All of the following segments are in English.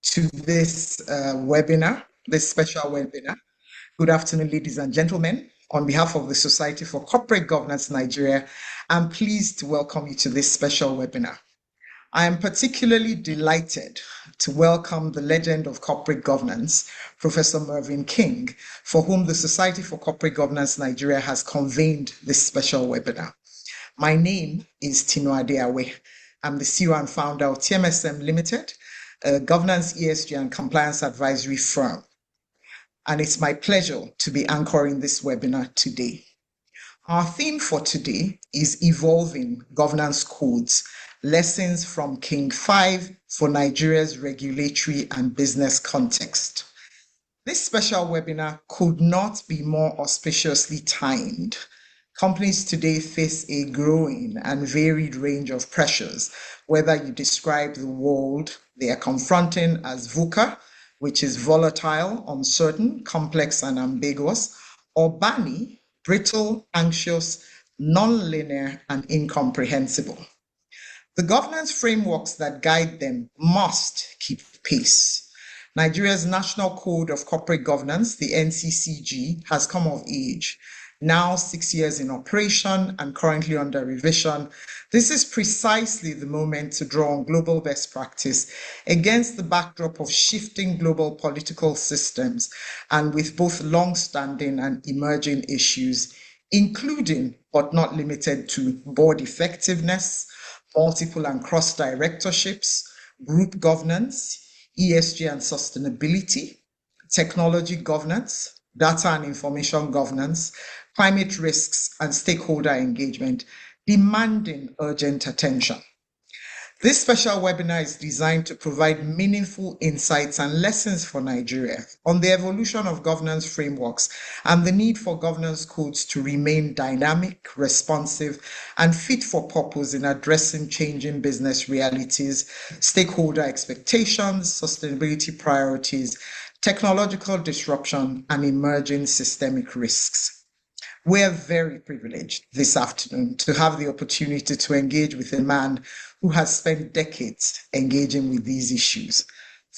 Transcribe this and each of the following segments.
to this webinar, this special webinar. Good afternoon, ladies and gentlemen. On behalf of the Society for Corporate Governance Nigeria, I'm pleased to welcome you to this special webinar. I am particularly delighted to welcome the legend of corporate governance, Professor Mervyn King, for whom the Society for Corporate Governance Nigeria has convened this special webinar. My name is Tino Adeawe. I'm the CEO and founder of TMSM Limited, a governance, ESG, and compliance advisory firm. And it's my pleasure to be anchoring this webinar today. Our theme for today is Evolving Governance Codes, Lessons from King 5 for Nigeria's Regulatory and Business Context. This special webinar could not be more auspiciously timed. Companies today face a growing and varied range of pressures, whether you describe the world they are confronting as VUCA, which is volatile, uncertain, complex, and ambiguous, or BANI, brittle, anxious, non-linear, and incomprehensible. The governance frameworks that guide them must keep pace. Nigeria's National Code of Corporate Governance, the NCCG, has come of age. Now 6 years in operation and currently under revision, this is precisely the moment to draw on global best practice against the backdrop of shifting global political systems and with both long-standing and emerging issues, including but not limited to board effectiveness, multiple and cross-directorships, group governance, ESG and sustainability, technology governance, data and information governance, climate risks, and stakeholder engagement, demanding urgent attention. This special webinar is designed to provide meaningful insights and lessons for Nigeria on the evolution of governance frameworks and the need for governance codes to remain dynamic, responsive, and fit for purpose in addressing changing business realities, stakeholder expectations, sustainability priorities, technological disruption, and emerging systemic risks. We're very privileged this afternoon to have the opportunity to engage with a man who has spent decades engaging with these issues.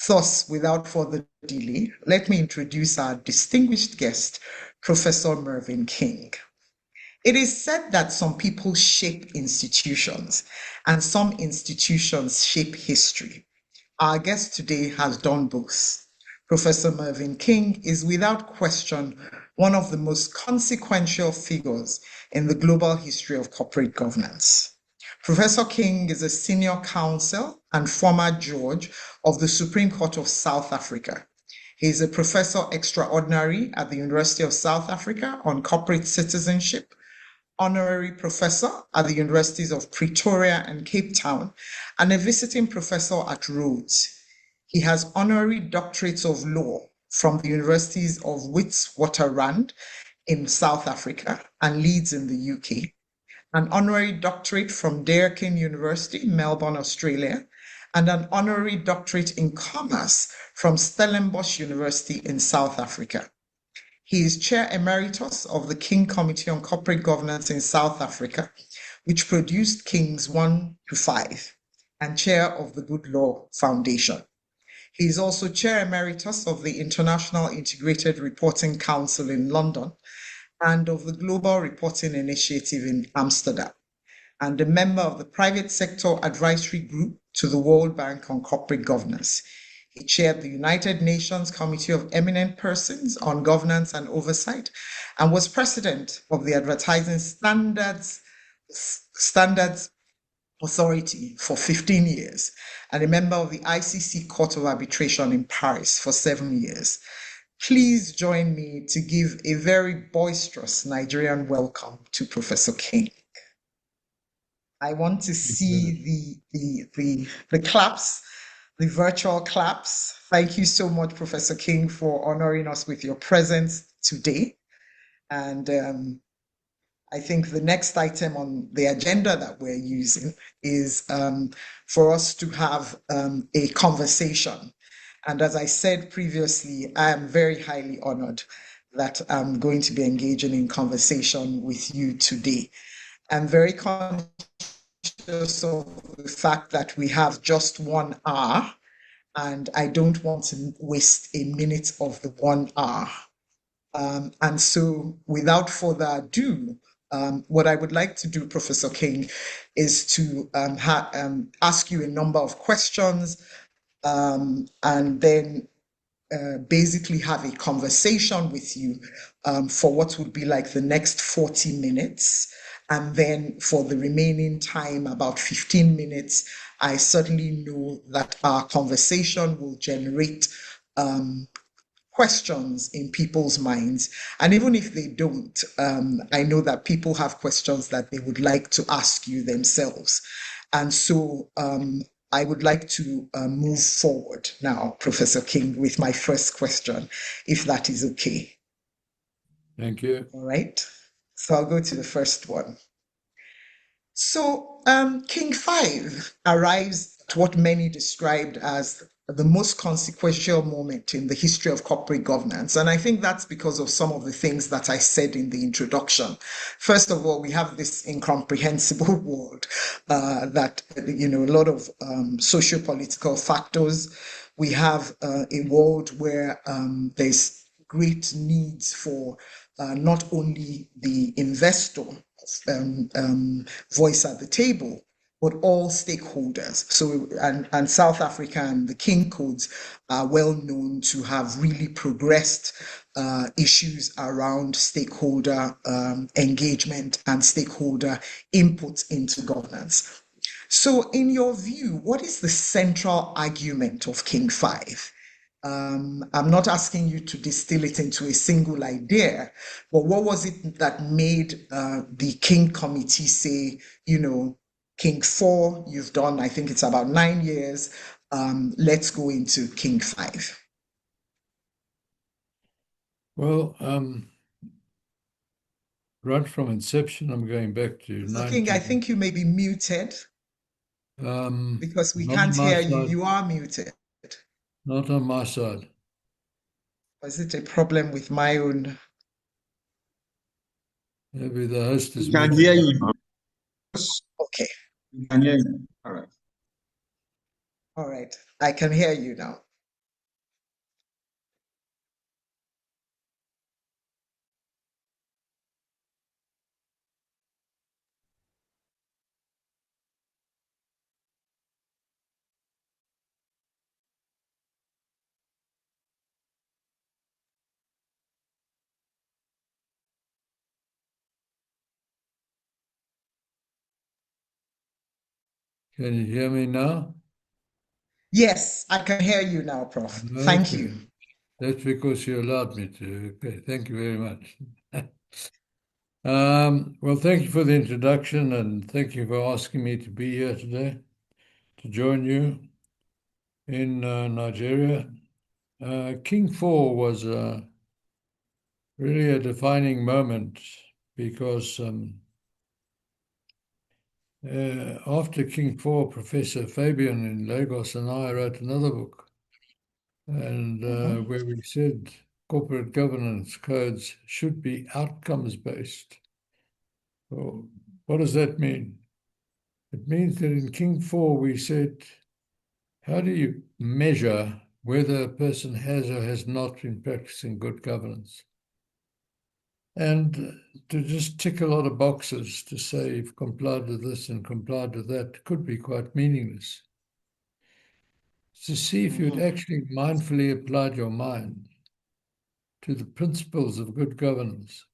Thus, without further delay, let me introduce our distinguished guest, Professor Mervyn King. It is said that some people shape institutions and some institutions shape history. Our guest today has done both. Professor Mervyn King is without question one of the most consequential figures in the global history of corporate governance. Professor King is a senior counsel and former judge of the Supreme Court of South Africa. He is a professor extraordinary at the University of South Africa on corporate citizenship, honorary professor at the Universities of Pretoria and Cape Town, and a visiting professor at Rhodes. He has honorary doctorates of law from the universities of Witwatersrand in South Africa and Leeds in the UK, an honorary doctorate from Deakin University, Melbourne, Australia, and an honorary doctorate in commerce from Stellenbosch University in South Africa. He is Chair Emeritus of the King Committee on Corporate Governance in South Africa, which produced Kings 1 to 5, and Chair of the Good Law Foundation. He is also Chair Emeritus of the International Integrated Reporting Council in London and of the Global Reporting Initiative in Amsterdam, and a member of the Private Sector Advisory Group to the World Bank on Corporate Governance. He chaired the United Nations Committee of Eminent Persons on Governance and Oversight and was president of the Advertising Standards Authority for 15 years and a member of the ICC Court of Arbitration in Paris for 7 years. Please join me to give a very boisterous Nigerian welcome to Professor King. I want to see the claps, the virtual claps. Thank you so much, Professor King, for honoring us with your presence today. And I think the next item on the agenda that we're using is for us to have a conversation. And as I said previously, I am very highly honored that I'm going to be engaging in conversation with you today. I'm very conscious of the fact that we have just 1 hour and I don't want to waste a minute of the 1 hour. And so, without further ado, what I would like to do, Professor King, is to ask you a number of questions, and then basically have a conversation with you for what would be like the next 40 minutes. And then for the remaining time, about 15 minutes, I certainly know that our conversation will generate questions in people's minds. And even if they don't, I know that people have questions that they would like to ask you themselves. And so I would like to move forward now, Professor King, with my first question, if that is okay. Thank you. All right. So I'll go to the first one. So King 5 arrives at what many described as the most consequential moment in the history of corporate governance. And I think that's because of some of the things that I said in the introduction. First of all, we have this incomprehensible world that, a lot of socio-political factors. We have a world where there's great needs for not only the investor voice at the table, but all stakeholders. So, and South Africa and the King Codes are well known to have really progressed issues around stakeholder engagement and stakeholder input into governance. So, in your view, what is the central argument of King 5? I'm not asking you to distill it into a single idea, but what was it that made the King Committee say, King 4, you've done, I think it's about 9 years, let's go into King 5? Well, right from inception, I'm going back to So, King, I 19. think you may be muted because we Not on can't my hear you. side. You are muted. Not on my side. Or is it a problem with my own? Maybe the host is We can hear muted. you. Okay, We can hear you. All right. all right. I can hear you now. Can you hear me now? Yes, I can hear you now, Prof. Thank Okay. you. That's because you allowed me to. Okay. Thank you very much. Well, thank you for the introduction and thank you for asking me to be here today to join you in Nigeria. King 4 was really a defining moment because after King 4, Professor Fabian in Lagos and I wrote another book, and where we said corporate governance codes should be outcomes based. Well, what does that mean? It means that in King 4 we said, how do you measure whether a person has or has not been practicing good governance? And to just tick a lot of boxes to say you've complied with this and complied with that could be quite meaningless. To see if you'd actually mindfully applied your mind to the principles of good governance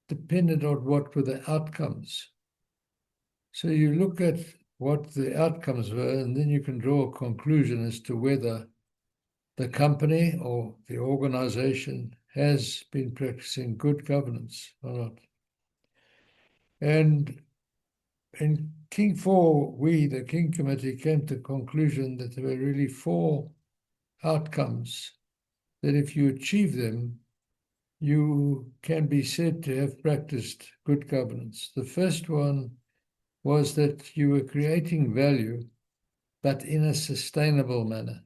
depended on what were the outcomes. So you look at what the outcomes were, and then you can draw a conclusion as to whether the company or the organization has been practicing good governance or not. And in King 4, we, the King Committee, came to the conclusion that there were really 4 outcomes that if you achieve them, you can be said to have practiced good governance. The first one was that you were creating value, but in a sustainable manner.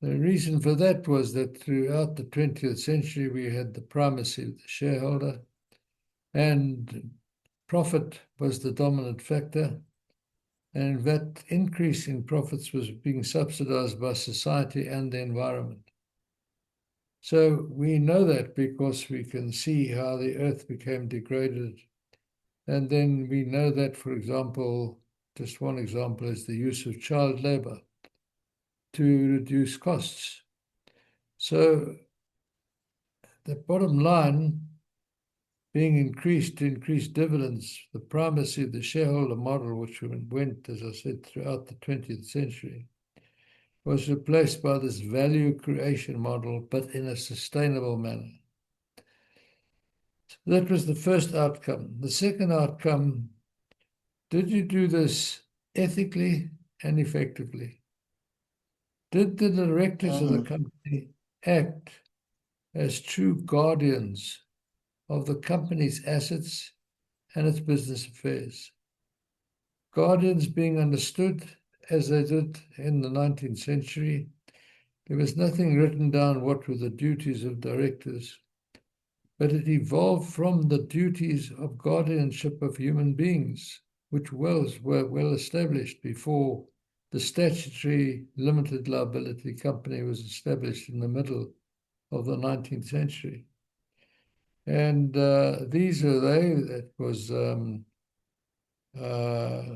The reason for that was that throughout the 20th century, we had the primacy of the shareholder, and profit was the dominant factor. and that increase in profits was being subsidized by society and the environment. So we know that because we can see how the earth became degraded. And then we know that, for example, just one example is the use of child labor to reduce costs. So the bottom line being increased to increase dividends, the primacy of the shareholder model, which went, as I said, throughout the 20th century, was replaced by this value creation model, but in a sustainable manner. So that was the first outcome. The second outcome, did you do this ethically and effectively? Did the directors of the company act as true guardians of the company's assets and its business affairs? Guardians being understood as they did in the 19th century. There was nothing written down what were the duties of directors, but it evolved from the duties of guardianship of human beings, which were well established before the statutory limited liability company was established in the middle of the 19th century. And these are they. It was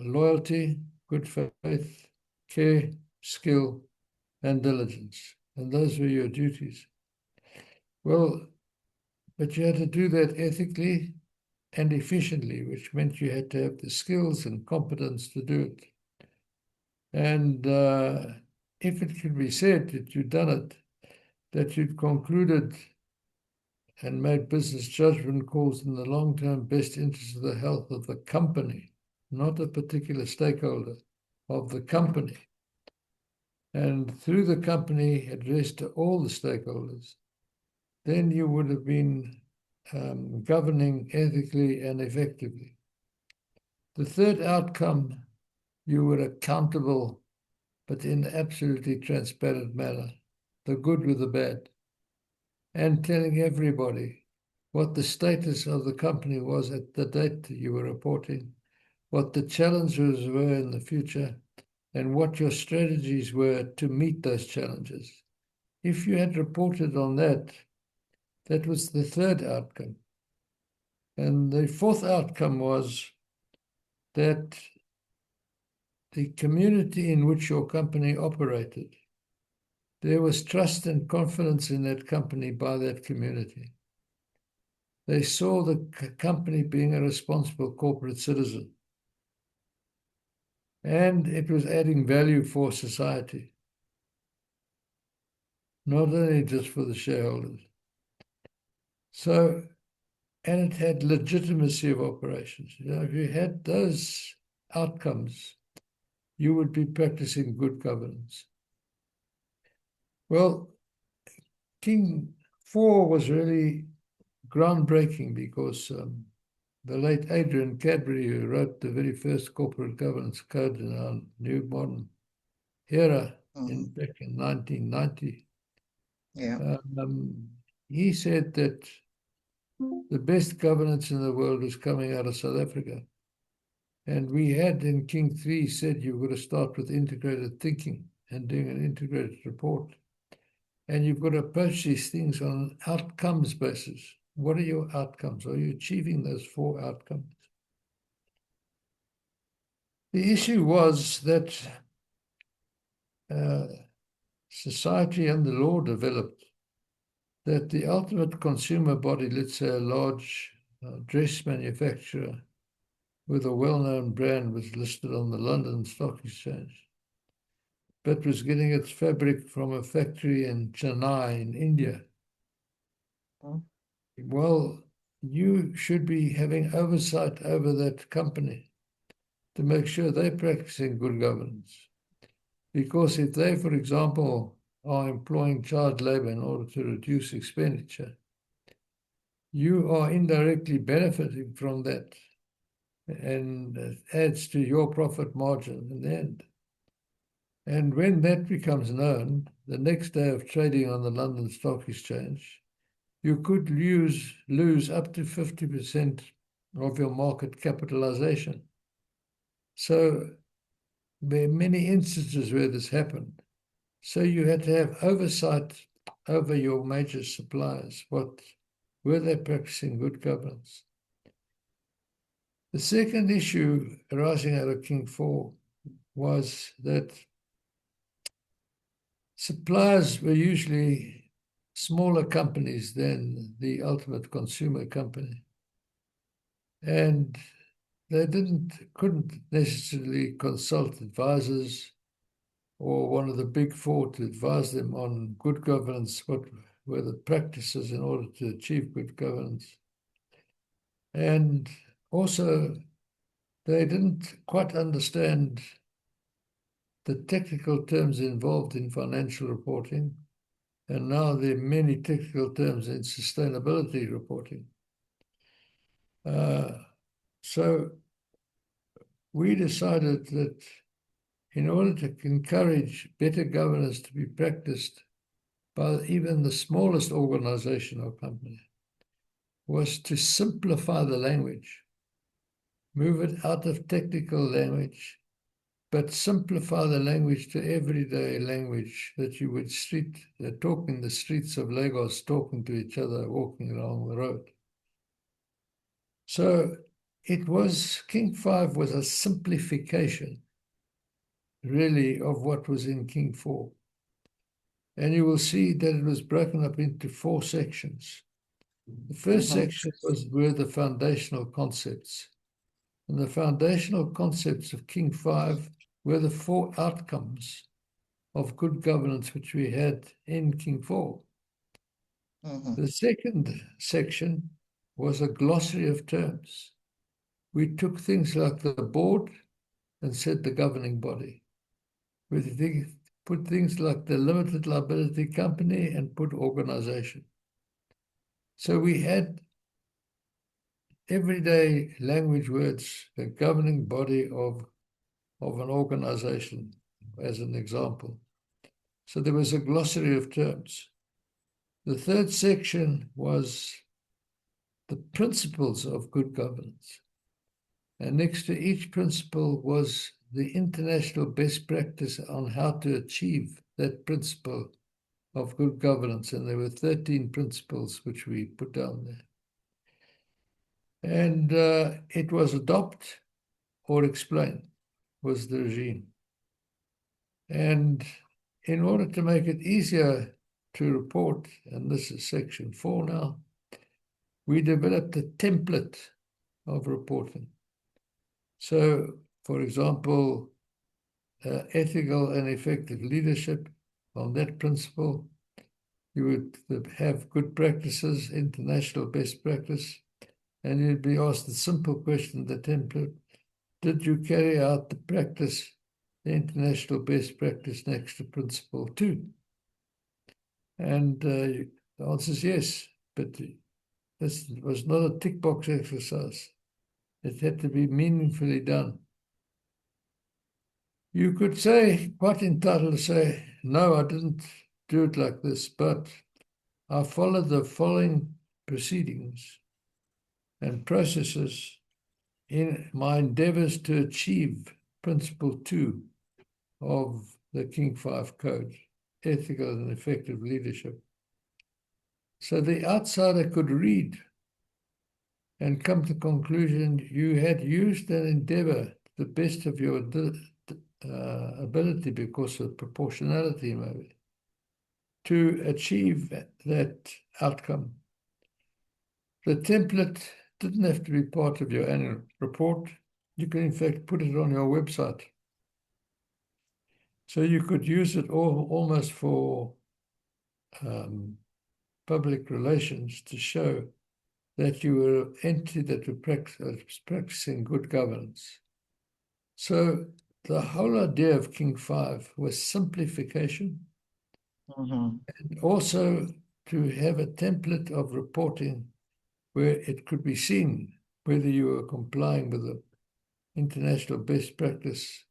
loyalty, good faith, care, skill, and diligence. And those were your duties. Well, but you had to do that ethically and efficiently, which meant you had to have the skills and competence to do it. And if it could be said that you'd done it, that you'd concluded and made business judgment calls in the long-term best interest of the health of the company, not a particular stakeholder, of the company, and through the company addressed to all the stakeholders, then you would have been governing ethically and effectively. The third outcome, you were accountable, but in an absolutely transparent manner, the good with the bad, and telling everybody what the status of the company was at the date that you were reporting, what the challenges were in the future, and what your strategies were to meet those challenges. If you had reported on that, that was the third outcome. And the fourth outcome was that the community in which your company operated, there was trust and confidence in that company by that community. They saw the company being a responsible corporate citizen. And it was adding value for society, not only just for the shareholders. So, and it had legitimacy of operations. You know, if you had those outcomes, you would be practicing good governance. Well, King IV was really groundbreaking because the late Adrian Cadbury, who wrote the very first corporate governance code in our new modern era back in 1990, he said that the best governance in the world was coming out of South Africa. And we had in King III said you've got to start with integrated thinking and doing an integrated report. And you've got to approach these things on an outcomes basis. What are your outcomes? Are you achieving those 4 outcomes? The issue was that society and the law developed that the ultimate consumer body, let's say a large dress manufacturer with a well-known brand, was listed on the London Stock Exchange, but was getting its fabric from a factory in Chennai in India. Well, you should be having oversight over that company to make sure they're practicing good governance. Because if they, for example, are employing child labor in order to reduce expenditure, you are indirectly benefiting from that, and it adds to your profit margin in the end. And when that becomes known, the next day of trading on the London Stock Exchange, you could lose up to 50% of your market capitalization. So there are many instances where this happened. So you had to have oversight over your major suppliers. What were they practicing good governance? The second issue arising out of King IV was that suppliers were usually smaller companies than the ultimate consumer company. And they couldn't necessarily consult advisors or one of the big four to advise them on good governance, what were the practices in order to achieve good governance. And also, they didn't quite understand the technical terms involved in financial reporting. And now there are many technical terms in sustainability reporting. So we decided that in order to encourage better governance to be practiced by even the smallest organization or company, was to simplify the language, move it out of technical language, but simplify the language to everyday language that you would talk in the streets of Lagos, talking to each other, walking along the road. So King V was a simplification, really, of what was in King IV. And you will see that it was broken up into 4 sections. The first section were the foundational concepts. And the foundational concepts of King V were the 4 outcomes of good governance which we had in King IV. The second section was a glossary of terms. We took things like the board and said the governing body. We put things like the limited liability company and put organization. So we had everyday language words, the governing body of an organization, as an example. So there was a glossary of terms. The third section was the principles of good governance. And next to each principle was the international best practice on how to achieve that principle of good governance. And there were 13 principles which we put down there. And it was adopt or explain was the regime. And in order to make it easier to report, and this is section 4 now, we developed a template of reporting. So, for example, ethical and effective leadership, on that principle, you would have good practices, international best practice, and you'd be asked the simple question, the template, did you carry out the practice, the international best practice next to principle 2? And the answer is yes, but this was not a tick box exercise. It had to be meaningfully done. You could say, quite entitled to say, no, I didn't do it like this, but I followed the following proceedings and processes in my endeavors to achieve principle 2 of the King V Code, ethical and effective leadership. So the outsider could read and come to the conclusion you had used an endeavor to the best of your ability because of proportionality, maybe, to achieve that outcome. The template didn't have to be part of your annual report. You can, in fact, put it on your website. So you could use it almost for public relations to show that you were an entity that was practicing good governance. So the whole idea of King V was simplification, and also to have a template of reporting where it could be seen whether you were complying with the international best practice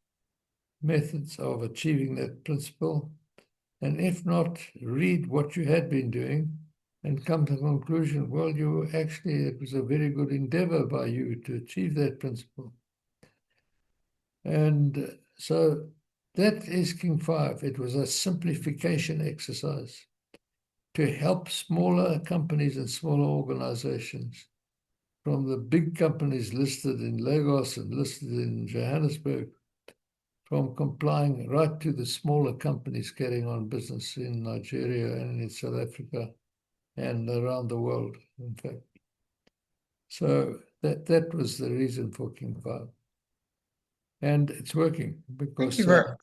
methods of achieving that principle, and if not, read what you had been doing and come to the conclusion, well, it was a very good endeavor by you to achieve that principle. And So that is King 5. It was a simplification exercise to help smaller companies and smaller organizations, from the big companies listed in Lagos and listed in Johannesburg, from complying right to the smaller companies carrying on business in Nigeria and in South Africa and around the world, in fact. So that was the reason for King 5. And it's working Thank because you very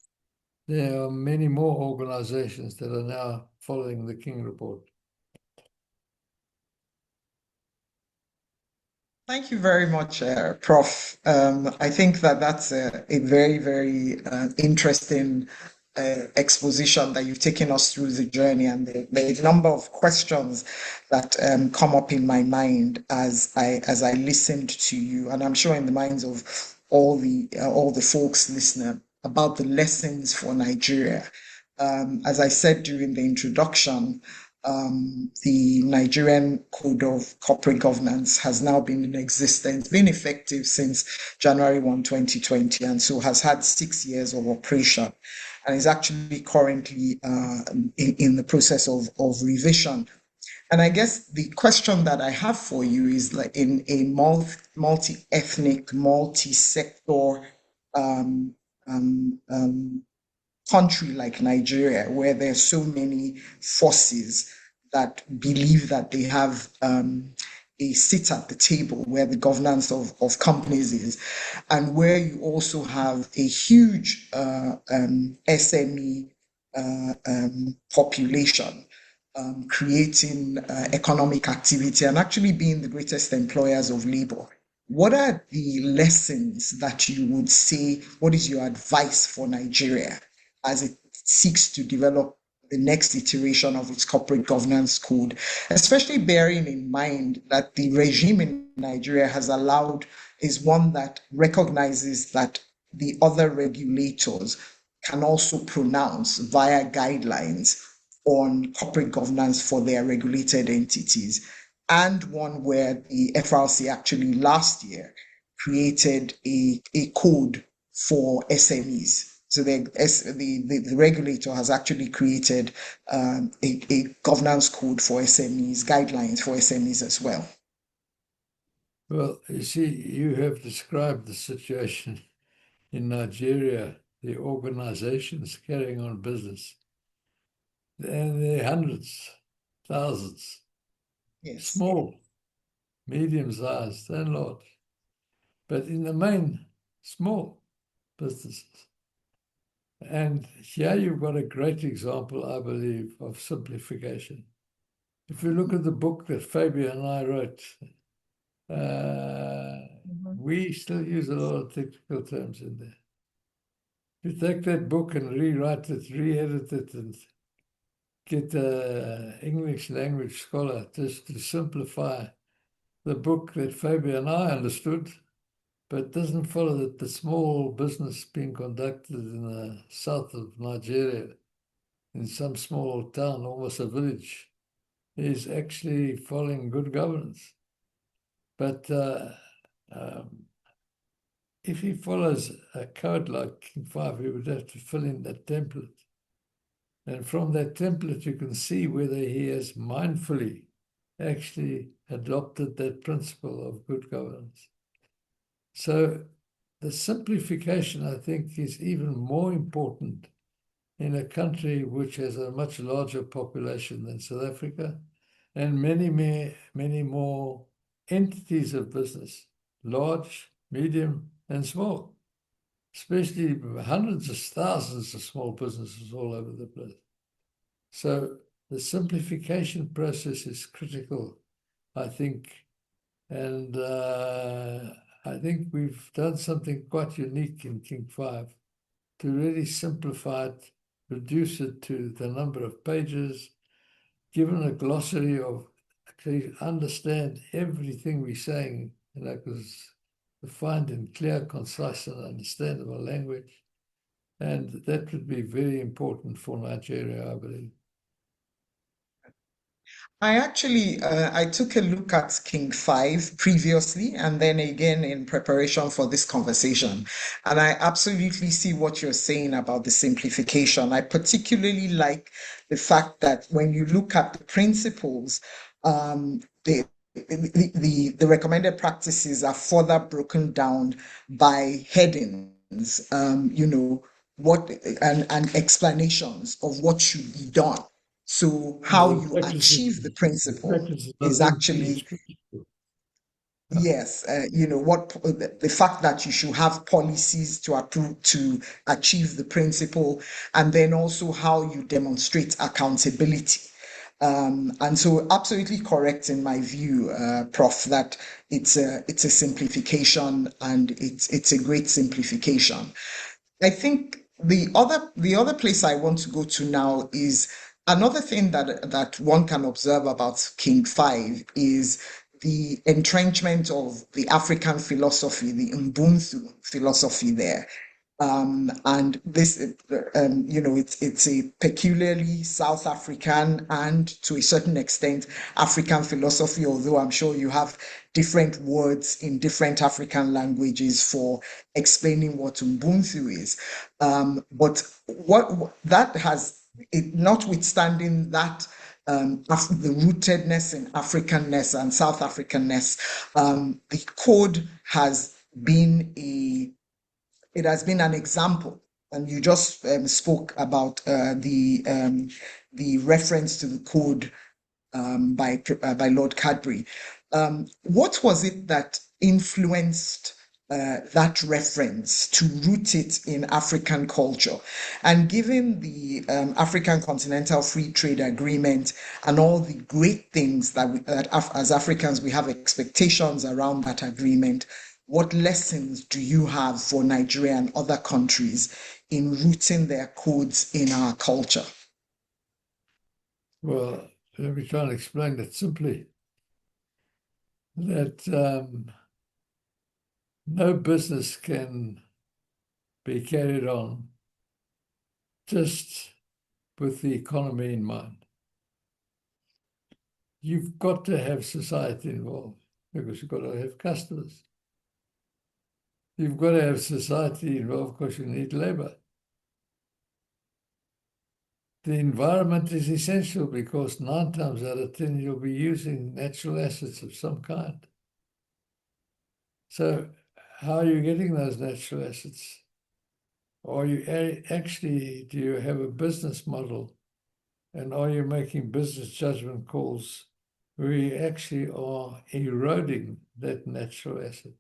there are many more organizations that are now following the King report. Thank you very much, Prof. I think that that's a very, very interesting exposition that you've taken us through the journey, and the number of questions that come up in my mind as I listened to you, and I'm sure in the minds of all the folks listening, about the lessons for Nigeria. As I said during the introduction, the Nigerian Code of Corporate Governance has now been in existence, been effective since January 1, 2020, and so has had 6 years of operation, and is actually currently in the process of revision. And I guess the question that I have for you is, like, in a multi-ethnic, multi-sector um, country like Nigeria, where there are so many forces that believe that they have a seat at the table where the governance of companies is, and where you also have a huge SME population creating economic activity and actually being the greatest employers of labor. What are the lessons that you would say? What is your advice for Nigeria as it seeks to develop the next iteration of its corporate governance code, especially bearing in mind that the regime in Nigeria has allowed is one that recognizes that the other regulators can also pronounce via guidelines on corporate governance for their regulated entities, and one where the FRC actually last year created a code for SMEs. So the regulator has actually created a governance code for SMEs, guidelines for SMEs as well. Well, you see, you have described the situation in Nigeria, the organizations carrying on business. And there are hundreds, thousands, Yes. small, medium-sized, and large. But in the main, small businesses. And here you've got a great example, I believe, of simplification. If you look at the book that Fabian and I wrote, we still use a lot of technical terms in there. You take that book and rewrite it, re-edit it, and get an English language scholar just to simplify the book that Fabian and I understood, but doesn't follow that the small business being conducted in the south of Nigeria, in some small town, almost a village, is actually following good governance. But if he follows a code like King 5, he would have to fill in that template. And from that template, you can see whether he has mindfully actually adopted that principle of good governance. So the simplification, I think, is even more important in a country which has a much larger population than South Africa, and many more entities of business, large, medium, and small, especially hundreds of thousands of small businesses all over the place. So the simplification process is critical, I think, and I think we've done something quite unique in King 5 to really simplify it, reduce it to the number of pages, given a glossary of actually understand everything we're saying, because defined in clear, concise, and understandable language. And that would be very important for Nigeria, I believe. I took a look at King 5 previously and then again in preparation for this conversation. And I absolutely see what you're saying about the simplification. I particularly like the fact that when you look at the principles, the recommended practices are further broken down by headings, what and explanations of what should be done. So how The you practices, achieve the the principle practices are is linked to each actually, principle. yes, what the fact that you should have policies to approve to achieve the principle, and then also how you demonstrate accountability. And so absolutely correct in my view, Prof, that it's a simplification and it's a great simplification. I think the other place I want to go to now is another thing that one can observe about King 5 is the entrenchment of the African philosophy, the Ubuntu philosophy there. And this, it's a peculiarly South African and to a certain extent African philosophy, although I'm sure you have different words in different African languages for explaining what Ubuntu is. But what that has, notwithstanding that, the rootedness in Africanness and South Africanness, the code has been a it has been an example. And you just spoke about the reference to the code by Lord Cadbury. What was it that influenced that reference to root it in African culture? And given the African Continental Free Trade Agreement and all the great things that as Africans we have expectations around that agreement, what lessons do you have for Nigeria and other countries in rooting their codes in our culture? Well, let me try and explain it simply. That no business can be carried on just with the economy in mind. You've got to have society involved because you've got to have customers. You've got to have society involved because you need labor. The environment is essential because 9 times out of 10 you'll be using natural assets of some kind. So how are you getting those natural assets? Are you actually, do you have a business model? And are you making business judgment calls where you actually are eroding that natural asset?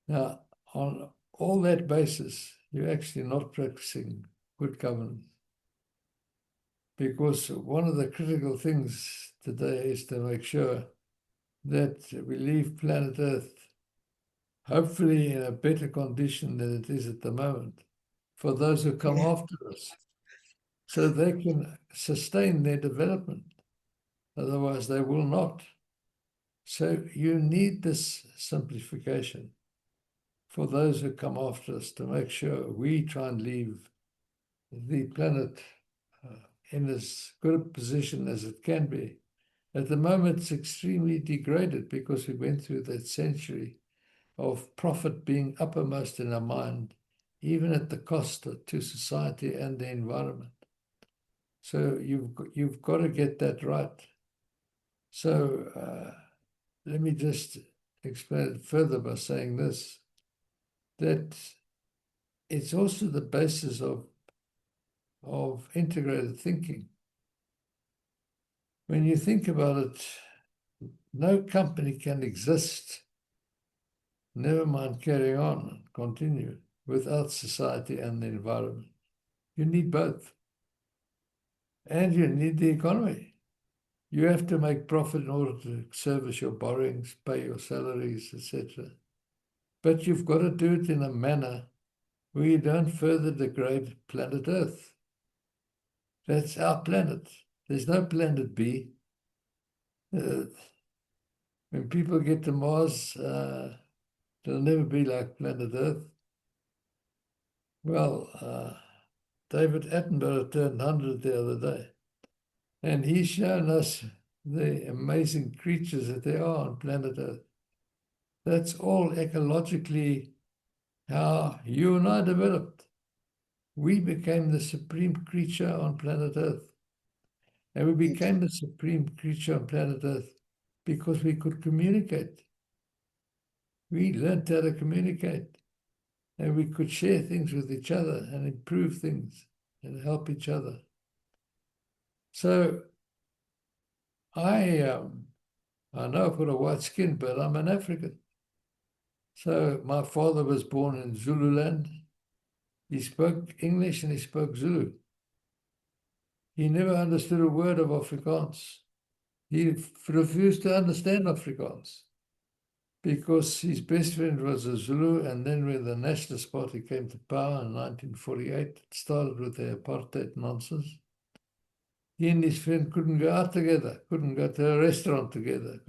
Now, on all that basis, you're actually not practicing good governance. Because one of the critical things today is to make sure that we leave planet Earth hopefully in a better condition than it is at the moment for those who come after us, so they can sustain their development. Otherwise, they will not. So you need this simplification for those who come after us to make sure we try and leave the planet in as good a position as it can be. At the moment, it's extremely degraded because we went through that century of profit being uppermost in our mind, even at the cost to society and the environment. So you've got to get that right. So let me just explain it further by saying this, that it's also the basis of integrated thinking. When you think about it, no company can exist, never mind carry on and continue, without society and the environment. You need both. And you need the economy. You have to make profit in order to service your borrowings, pay your salaries, etc. But you've got to do it in a manner where you don't further degrade planet Earth. That's our planet. There's no planet B. When people get to Mars, it'll never be like planet Earth. Well, David Attenborough turned 100 the other day. And he's shown us the amazing creatures that there are on planet Earth. That's all ecologically how you and I developed. We became the supreme creature on planet Earth. And we became the supreme creature on planet Earth because we could communicate. We learned how to communicate. And we could share things with each other and improve things and help each other. So I know I've got a white skin, but I'm an African. So my father was born in Zululand. He spoke English and he spoke Zulu. He never understood a word of Afrikaans. He refused to understand Afrikaans because his best friend was a Zulu, and then when the Nationalist Party came to power in 1948, it started with the apartheid nonsense. He and his friend couldn't go out together, couldn't go to a restaurant together.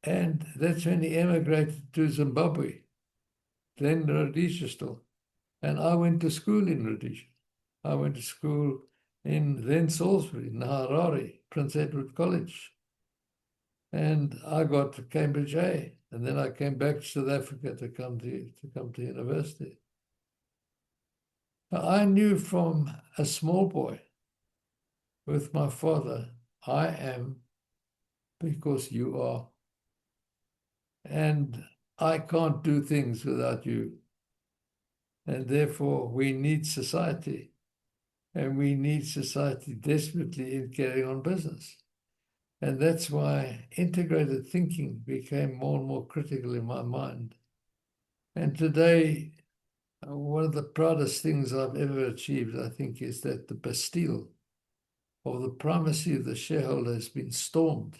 And that's when he emigrated to Zimbabwe, then Rhodesia still. And I went to school in Rhodesia. I went to school in then Salisbury, Harare, Prince Edward College. And I got to Cambridge A. And then I came back to South Africa to come to university. I knew from a small boy with my father, I am because you are. And I can't do things without you. And therefore, we need society. And we need society desperately in carrying on business. And that's why integrated thinking became more and more critical in my mind. And today, one of the proudest things I've ever achieved, I think, is that the Bastille of the primacy of the shareholder has been stormed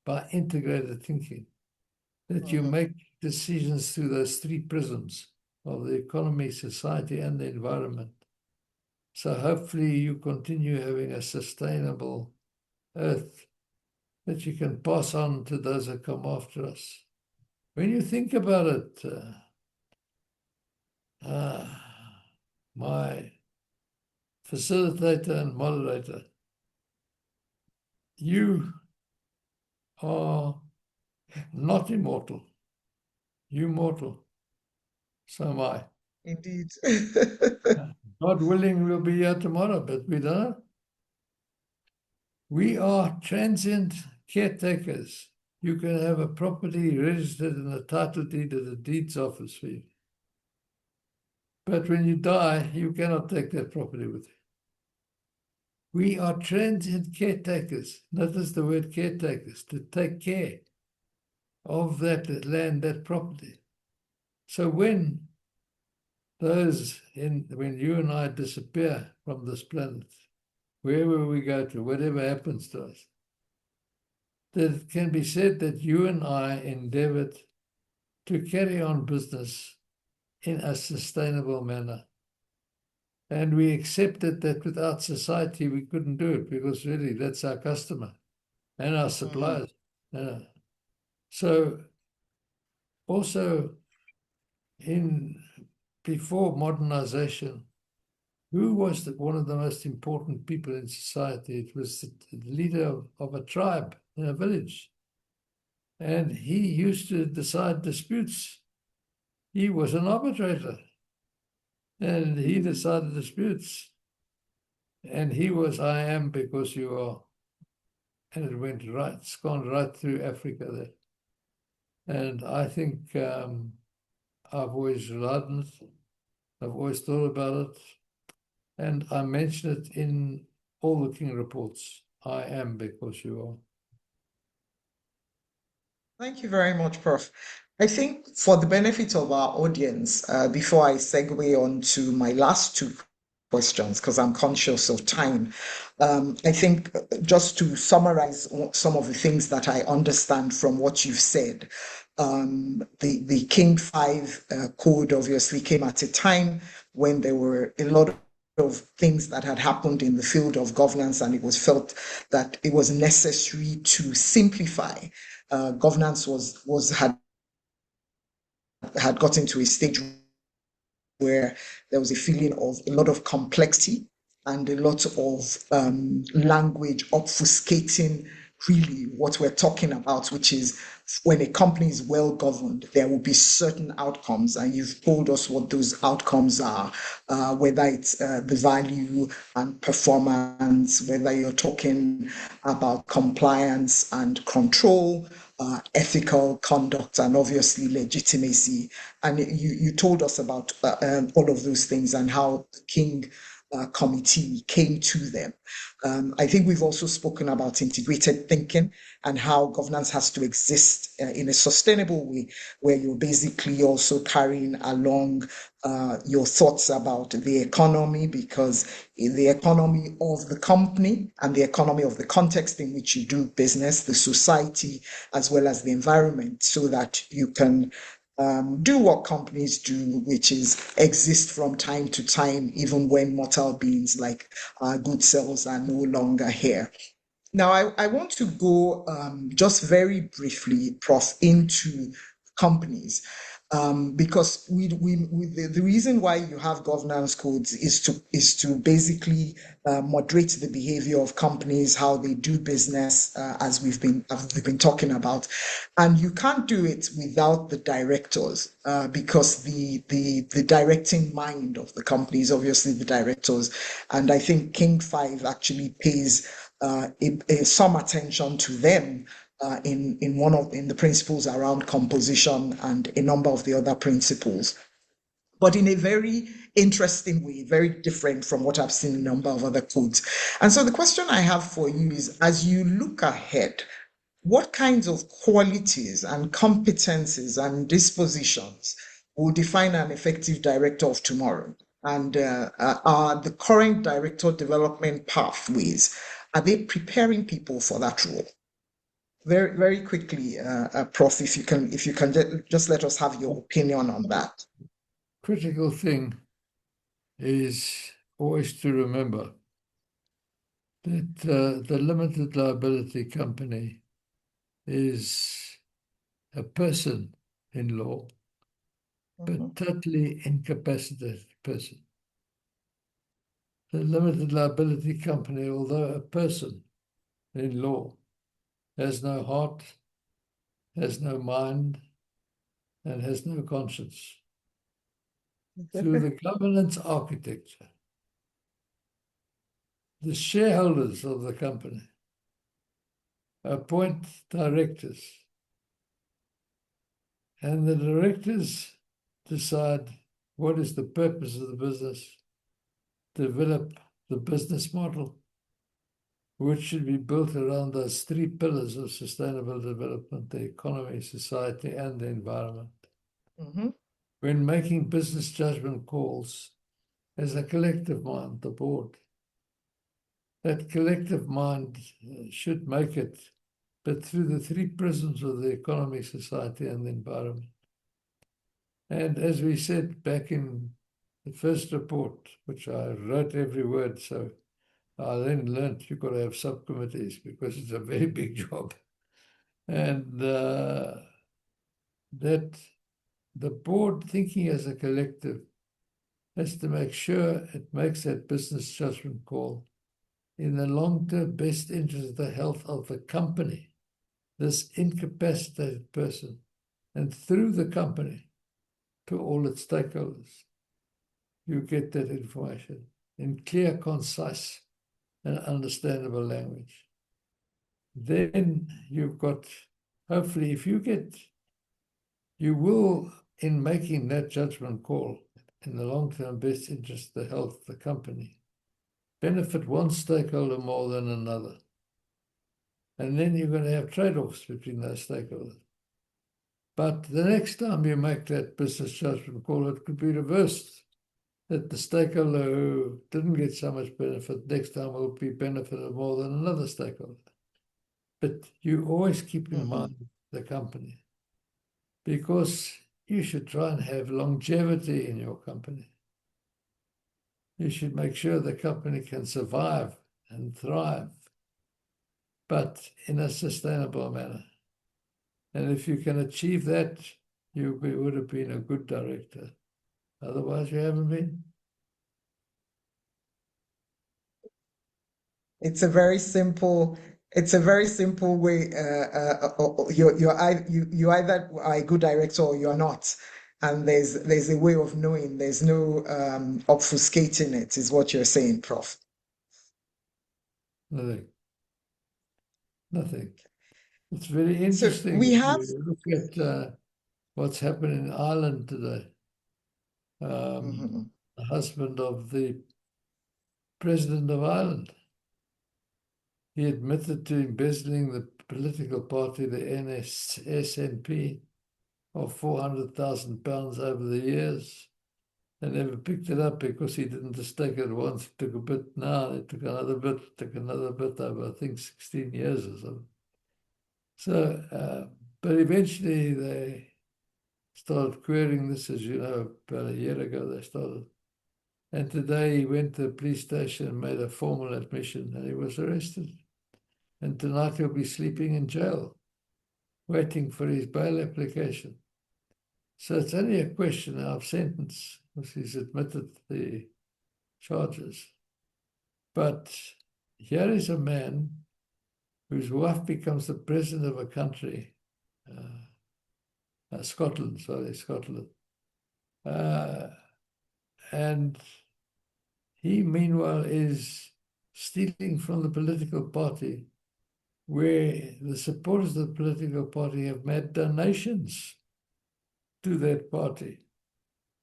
by integrated thinking. That you make decisions through those three prisms of the economy, society, and the environment. So hopefully you continue having a sustainable earth that you can pass on to those that come after us. When you think about it, my facilitator and moderator, you are not immortal. You're mortal. So am I. Indeed. God willing, we'll be here tomorrow, but we don't know. We are transient caretakers. You can have a property registered in a title deed at a deeds office for you. But when you die, you cannot take that property with you. We are transient caretakers. Notice the word caretakers, to take care of that land, that property. So when you and I disappear from this planet, wherever we go to, whatever happens to us, that it can be said that you and I endeavored to carry on business in a sustainable manner. And we accepted that without society, we couldn't do it because really that's our customer and our suppliers. So also before modernization, who was one of the most important people in society? It was the leader of a tribe in a village. And he used to decide disputes. He was an arbitrator. And he decided disputes. And he was, I am because you are. And it went right, it's gone right through Africa there. And I think I've always relied on it. I've always thought about it. And I mention it in all the King reports. I am because you are. Thank you very much, Prof. I think for the benefit of our audience, before I segue on to my last two questions, because I'm conscious of time, I think just to summarize some of the things that I understand from what you've said, the King 5 code obviously came at a time when there were a lot of things that had happened in the field of governance, and it was felt that it was necessary to simplify. Governance had gotten to a stage where there was a feeling of a lot of complexity and a lot of language obfuscating really what we're talking about, which is when a company is well governed, there will be certain outcomes, and you've told us what those outcomes are, whether it's the value and performance, whether you're talking about compliance and control, ethical conduct, and obviously legitimacy. And you told us about all of those things and how the King committee came to them. I think we've also spoken about integrated thinking and how governance has to exist in a sustainable way, where you're basically also carrying along your thoughts about the economy, because in the economy of the company and the economy of the context in which you do business, the society, as well as the environment, so that you can do what companies do, which is exist from time to time, even when mortal beings like our good selves are no longer here. Now, I want to go just very briefly, Prof, into companies. Because the reason why you have governance codes is to basically moderate the behavior of companies, how they do business, as we've been talking about, and you can't do it without the directors, because the directing mind of the company is obviously the directors, and I think King 5 actually pays some attention to them in the principles around composition and a number of the other principles, but in a very interesting way, very different from what I've seen in a number of other codes. And so the question I have for you is, as you look ahead, what kinds of qualities and competencies and dispositions will define an effective director of tomorrow? And are the current director development pathways, are they preparing people for that role? Very, very quickly, Prof, if you can just let us have your opinion on that. Critical thing is always to remember that the limited liability company is a person in law, but totally incapacitated person. The limited liability company, although a person in law, has no heart, has no mind, and has no conscience. Through the governance architecture, the shareholders of the company appoint directors, and the directors decide what is the purpose of the business, develop the business model, which should be built around those three pillars of sustainable development: the economy, society, and the environment. When making business judgment calls as a collective mind, the board, that collective mind should make it, but through the three prisms of the economy, society, and the environment. And as we said back in the first report, which I wrote every word, so I then learned you've got to have subcommittees because it's a very big job. And that the board, thinking as a collective, has to make sure it makes that business judgment call in the long-term best interest of the health of the company, this incapacitated person, and through the company to all its stakeholders. You get that information in clear, concise, and understandable language. Then you've got, hopefully, if you get, you will, in making that judgment call in the long-term best interest of the health of the company, benefit one stakeholder more than another. And then you're going to have trade-offs between those stakeholders. But the next time you make that business judgment call, it could be reversed, that the stakeholder who didn't get so much benefit next time will be benefited more than another stakeholder. But you always keep in mind the company, because you should try and have longevity in your company. You should make sure the company can survive and thrive, but in a sustainable manner. And if you can achieve that, you would have been a good director. Otherwise, you haven't been. It's a very simple. It's a very simple way. You either are a good director or you're not, and there's a way of knowing. There's no obfuscating it. Is what you're saying, Prof. Nothing. Nothing. It's very So interesting we if have. you look at what's happening in Ireland today. Mhm. The husband of the president of Ireland, he admitted to embezzling the political party, the SNP, of £400,000 over the years. They never picked it up because he didn't just take it once, he took a bit now, they took another bit over, I think, 16 years or something. So, but eventually they started querying this, as you know, about a year ago they started. And today he went to the police station and made a formal admission and he was arrested. And tonight he'll be sleeping in jail, waiting for his bail application. So it's only a question of sentence, because he's admitted the charges. But here is a man whose wife becomes the president of a country, Scotland, and he, meanwhile, is stealing from the political party, where the supporters of the political party have made donations to that party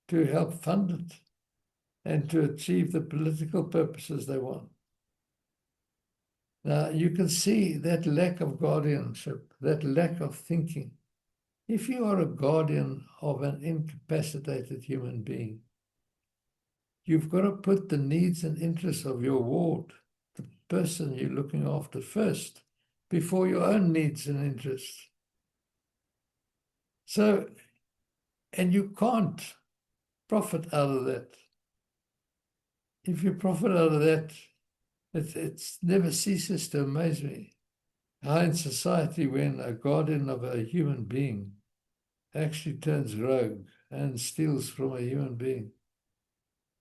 to help fund it and to achieve the political purposes they want. Now, you can see that lack of guardianship, that lack of thinking. If you are a guardian of an incapacitated human being, you've got to put the needs and interests of your ward, the person you're looking after, first, before your own needs and interests. So, and you can't profit out of that. If you profit out of that, it never ceases to amaze me how in society, when a guardian of a human being actually turns rogue and steals from a human being,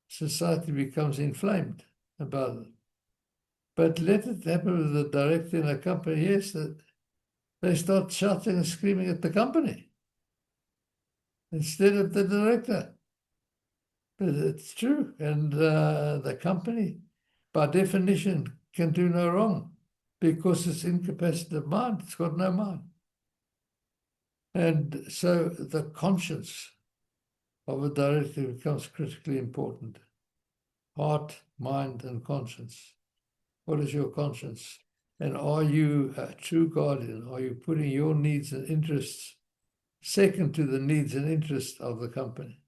society becomes inflamed about it. But let it happen with the director in a company, yes, that they start shouting and screaming at the company instead of the director. But it's true. And the company, by definition, can do no wrong because it's incapacitated mind. It's got no mind. And so the conscience of a director becomes critically important. Heart, mind, and conscience. What is your conscience? And are you a true guardian? Are you putting your needs and interests second to the needs and interests of the company?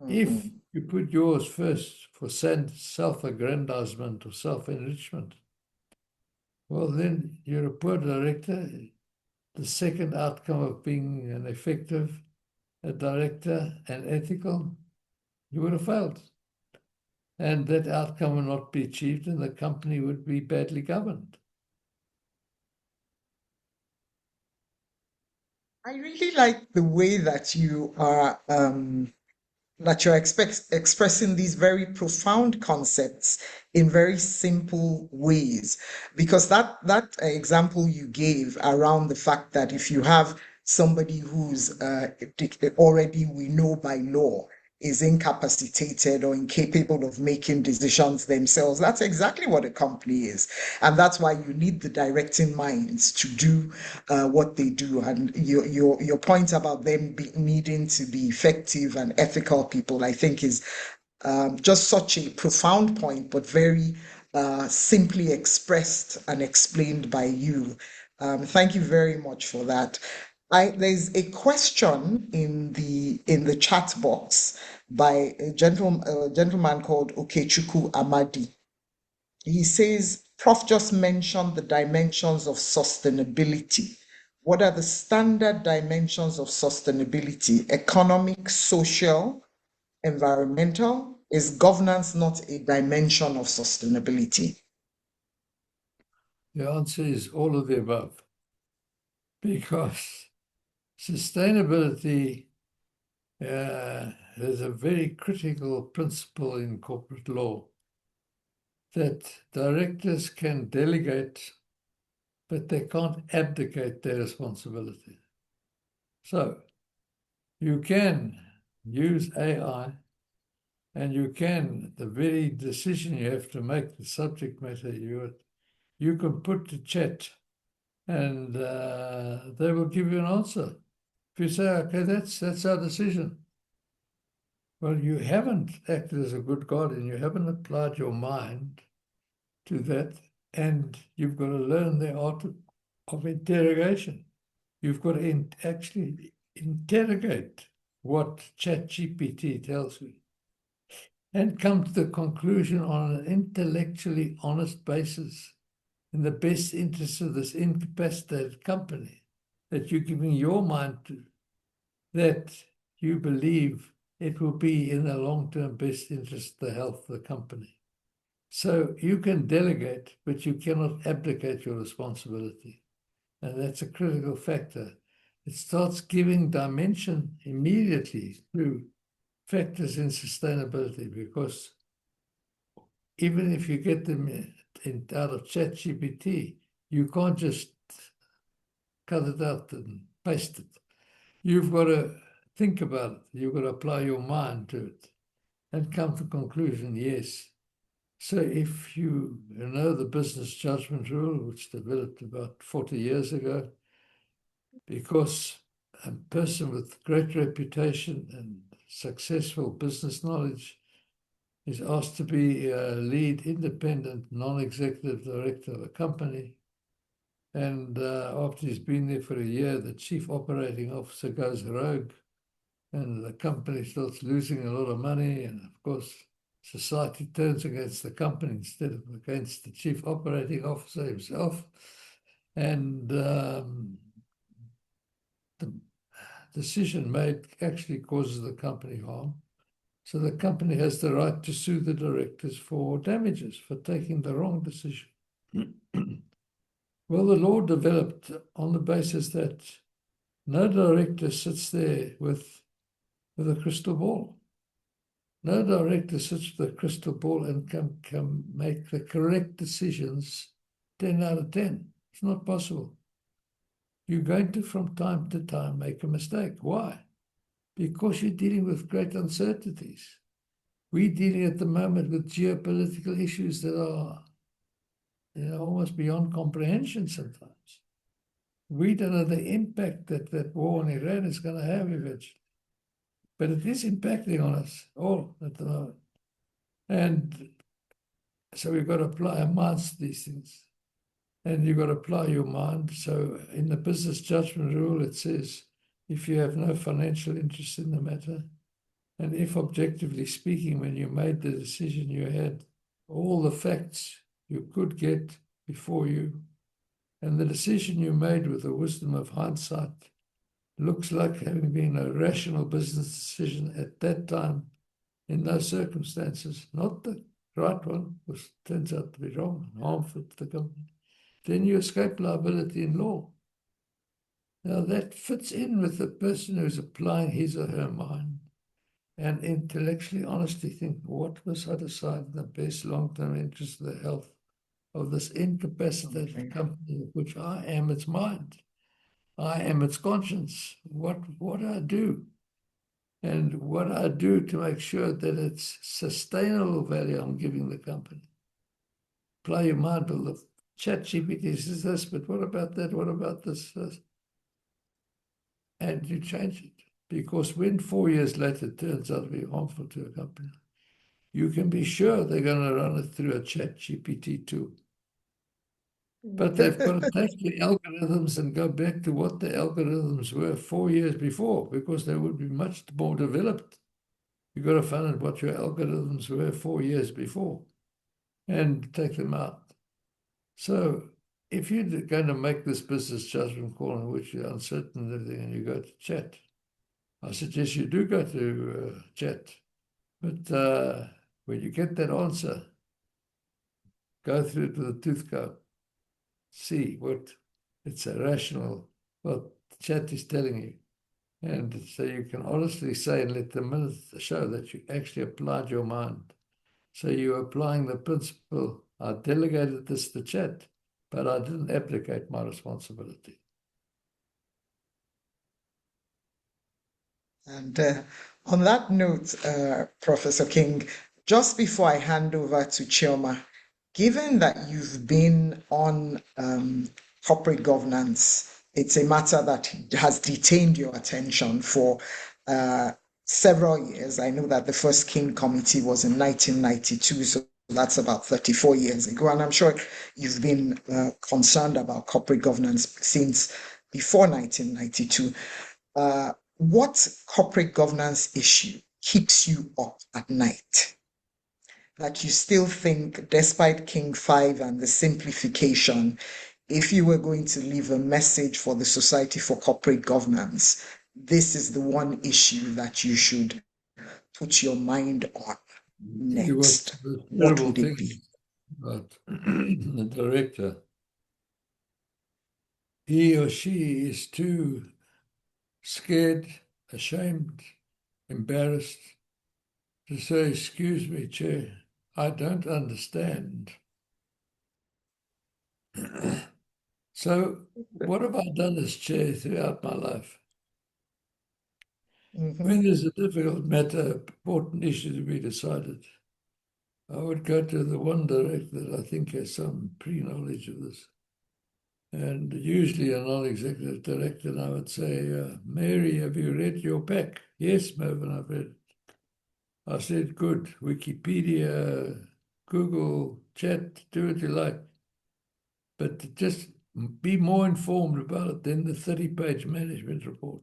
If you put yours first for self-aggrandizement or self-enrichment, well, then you're a poor director. The second outcome of being an effective director and ethical, you would have failed. And that outcome would not be achieved and the company would be badly governed. I really like the way that you're expressing these very profound concepts in very simple ways. Because that example you gave around the fact that if you have somebody who's already, we know by law, is incapacitated or incapable of making decisions themselves. That's exactly what a company is. And that's why you need the directing minds to do what they do. And your point about them needing to be effective and ethical people, I think, is just such a profound point, but very simply expressed and explained by you. Thank you very much for that. There's a question in the chat box by a gentleman called Okechukwu Amadi. He says, Prof just mentioned the dimensions of sustainability. What are the standard dimensions of sustainability? Economic, social, environmental? Is governance not a dimension of sustainability? The answer is all of the above. Because sustainability is a very critical principle in corporate law. that directors can delegate, but they can't abdicate their responsibility. So you can use AI, and you can, the very decision you have to make, the subject matter you can put to chat, and they will give you an answer. If you say, okay, that's our decision. Well, you haven't acted as a good guardian. You haven't applied your mind to that, and you've got to learn the art of interrogation. You've got to actually interrogate what ChatGPT tells you and come to the conclusion on an intellectually honest basis in the best interest of this incapacitated company that you're giving your mind to, that you believe it will be in the long-term best interest of the health of the company. So you can delegate, but you cannot abdicate your responsibility. And that's a critical factor. It starts giving dimension immediately to factors in sustainability, because even if you get them out of ChatGPT, you can't just cut it out and paste it. You've got to think about it. You've got to apply your mind to it and come to the conclusion, yes. So if you know the business judgment rule, which developed about 40 years ago, because a person with great reputation and successful business knowledge is asked to be a lead independent non-executive director of a company. And after he's been there for a year, the chief operating officer goes rogue and the company starts losing a lot of money. And of course, society turns against the company instead of against the chief operating officer himself. And the decision made actually causes the company harm. So the company has the right to sue the directors for damages for taking the wrong decision. Well, the law developed on the basis that no director sits there with a crystal ball. No director sits with a crystal ball and can make the correct decisions 10 out of 10. It's not possible. You're going to, from time to time, make a mistake. Why? Because you're dealing with great uncertainties. We're dealing at the moment with geopolitical issues that are almost beyond comprehension sometimes. We don't know the impact that war in Iran is going to have eventually. But it is impacting on us all at the moment. And so we've got to apply our minds to these things. And you've got to apply your mind. So in the business judgment rule, it says, if you have no financial interest in the matter, and if objectively speaking, when you made the decision, you had all the facts you could get before you, and the decision you made with the wisdom of hindsight looks like having been a rational business decision at that time in those circumstances, not the right one, which turns out to be wrong and harmful to the company, then you escape liability in law. Now that fits in with the person who's applying his or her mind and intellectually honestly think, what was I decide in the best long-term interest of the health of this incapacitated company, of which I am its mind. I am its conscience. What I do, and what I do to make sure that it's sustainable value I'm giving the company. Apply your mind. Well, the ChatGPT says this, but what about that? What about this? And you change it. Because when 4 years later it turns out to be harmful to a company, you can be sure they're going to run it through a ChatGPT tool. But they've got to take the algorithms and go back to what the algorithms were 4 years before, because they would be much more developed. You've got to find out what your algorithms were 4 years before and take them out. So if you're going to make this business judgment call in which you're uncertain and everything and you go to chat, I suggest you do go to chat. But when you get that answer, go through it with a tooth comb. See what it's a rational, what the chat is telling you. And so you can honestly say and let the minutes show that you actually applied your mind. So you're applying the principle I delegated this to chat, but I didn't abdicate my responsibility. And on that note, Professor King, just before I hand over to Chioma, given that you've been on corporate governance, it's a matter that has detained your attention for several years. I know that the first King Committee was in 1992, so that's about 34 years ago. And I'm sure you've been concerned about corporate governance since before 1992. What corporate governance issue keeps you up at night? That you still think, despite King 5 and the simplification, if you were going to leave a message for the Society for Corporate Governance, this is the one issue that you should put your mind on next. What would it be? But the director, he or she is too scared, ashamed, embarrassed to say, "Excuse me, Chair, I don't understand." So what have I done as chair throughout my life? When there's a difficult matter, important issue to be decided, I would go to the one director that I think has some pre-knowledge of this. And usually a non-executive director, and I would say, "Mary, have you read your pack?" "Yes, Mervyn, I've read it." I said, "Good. Wikipedia, Google, chat, do what you like. But just be more informed about it than the 30-page management report.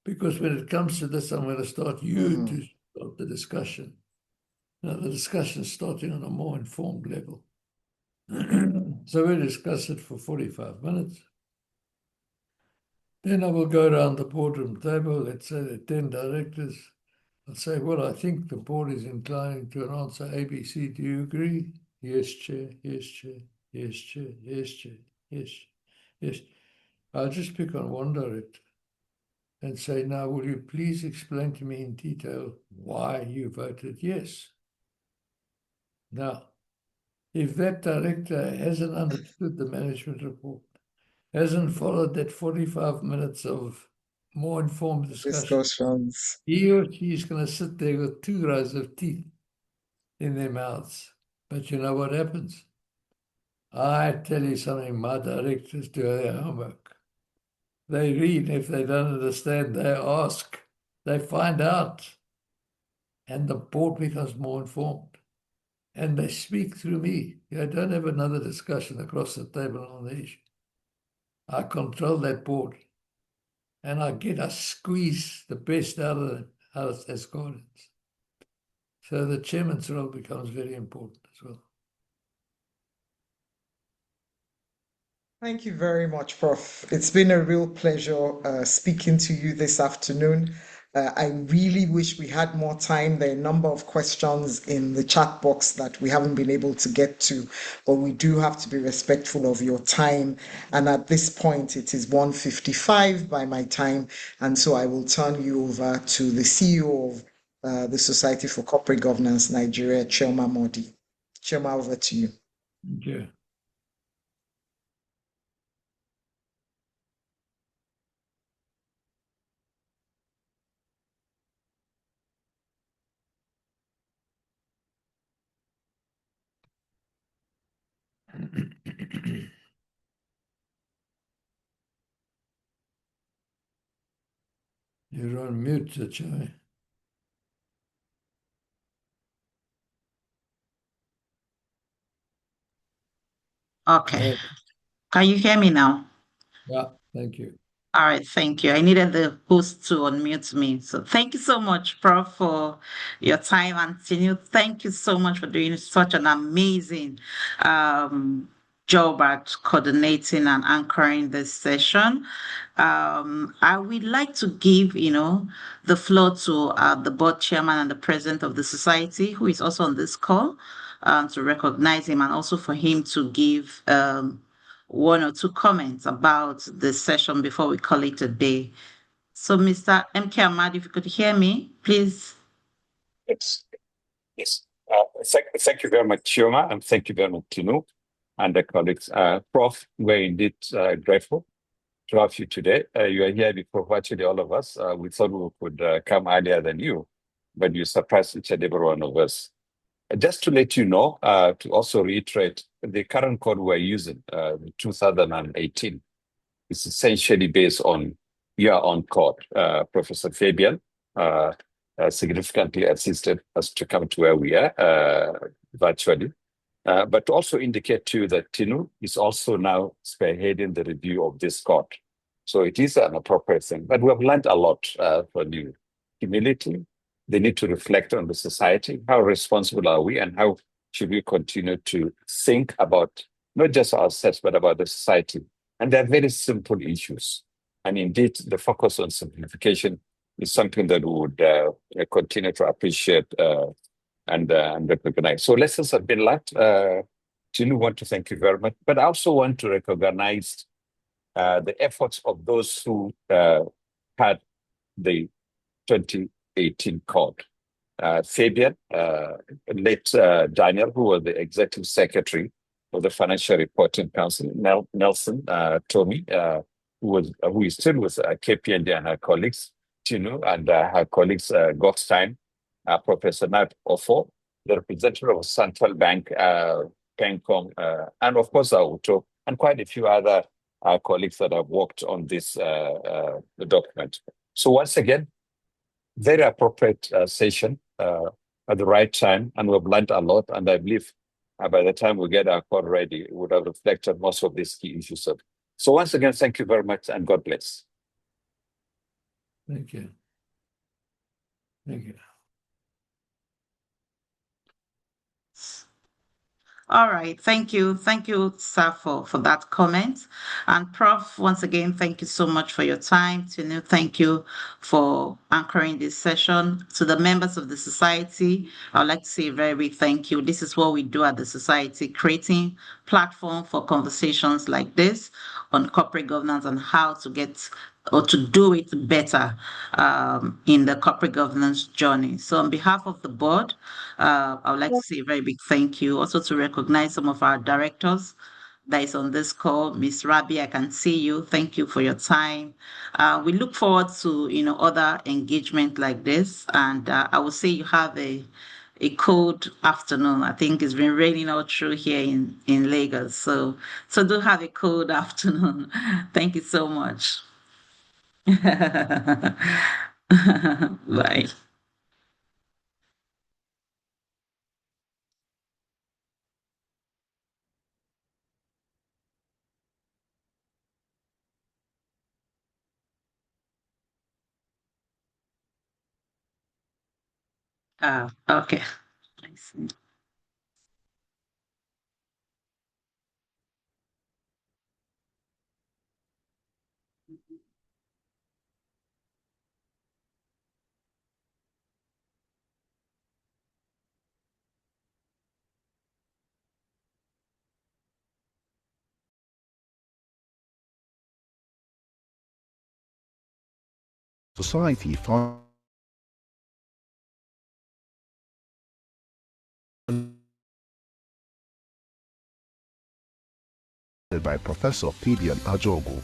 Because when it comes to this, I'm going to start to start the discussion. Now, the discussion is starting on a more informed level." So we discuss it for 45 minutes. Then I will go around the boardroom table. Let's say there are 10 directors. I'll say, "Well, I think the board is inclining to an answer A, B, C. Do you agree?" "Yes, Chair. Yes, Chair. Yes, Chair. Yes, Chair. Yes. Yes." I'll just pick on one director and say, "Now, will you please explain to me in detail why you voted yes?" Now, if that director hasn't understood the management report, hasn't followed that 45 minutes of more informed Discussions. he or she is going to sit there with 2 rows of teeth in their mouths. But you know what happens? I tell you something, my directors do their homework. They read. If they don't understand, they ask. They find out. And the board becomes more informed. And they speak through me. I don't have another discussion across the table on the issue. I control that board. And I squeeze the best out of us as guardians. So the chairman's role becomes very important as well. Thank you very much, Prof. It's been a real pleasure speaking to you this afternoon. I really wish we had more time. There are a number of questions in the chat box that we haven't been able to get to, but we do have to be respectful of your time. And at this point, it is 1:55 by my time, and so I will turn you over to the CEO of the Society for Corporate Governance Nigeria, Chioma Modi. Chioma, over to you. Thank you. You're on mute, Chai. Okay. Can you hear me now? Yeah, thank you. All right, thank you. I needed the host to unmute me. So thank you so much, Prof, for your time. And Tinu, thank you so much for doing such an amazing job at coordinating and anchoring this session. I would like to give, the floor to the board chairman and the president of the society, who is also on this call, to recognize him and also for him to give one or two comments about the session before we call it a day. So, Mr. MK Ahmad, if you could hear me, please. Yes. Yes. Thank you very much, Chioma, and thank you very much, Tinu, and the colleagues. Prof, we're indeed grateful to have you today. You are here before virtually all of us. We thought we could come earlier than you, but you surprised each and every one of us. Just to let you know, to also reiterate, the current code we're using, 2018, is essentially based on your own code. Professor Fabian significantly assisted us to come to where we are virtually. But to also indicate to you that Tinu is also now spearheading the review of this code. So it is an appropriate thing. But we have learned a lot from you. Humility, they need to reflect on the society. How responsible are we, and how should we continue to think about not just ourselves, but about the society? And they're very simple issues. And indeed, the focus on simplification is something that we would continue to appreciate and recognize. So lessons have been learned. Tinu, want to thank you very much. But I also want to recognize the efforts of those who had the 2018 code. Fabian, late Daniel, who was the executive secretary of the Financial Reporting Council, Nelson, Tommy, who is still with KPMG and her colleagues, Tinu and her colleagues, Gottstein, Professor Nat Ofo, the representative of Central Bank, PENCOM, and of course, Auto, and quite a few other colleagues that have worked on this document. So once again, very appropriate session at the right time, and we've learned a lot. And I believe by the time we get our code ready, it would have reflected most of these key issues. So once again, thank you very much, and God bless. Thank you. Thank you. All right. Thank you. Thank you, sir, for that comment. And Prof, once again, thank you so much for your time. Tinu, thank you for anchoring this session. To the members of the society, I'd like to say a very big thank you. This is what we do at the society, creating platform for conversations like this on corporate governance and how to get or to do it better in the corporate governance journey. So on behalf of the board, I would like to say a very big thank you. Also to recognize some of our directors that is on this call. Miss Rabi, I can see you. Thank you for your time. We look forward to other engagement like this. And I would say you have a cold afternoon. I think it's been raining all through here in Lagos. So do have a cold afternoon. Thank you so much. Bye. Okay. I see. Society founded by Professor Fabian Ajogo.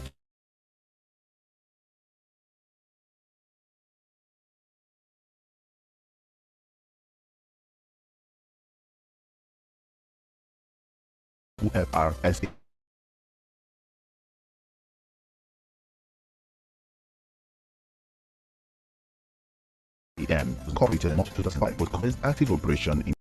UFRSA incorporated in 2005 was commenced active operation in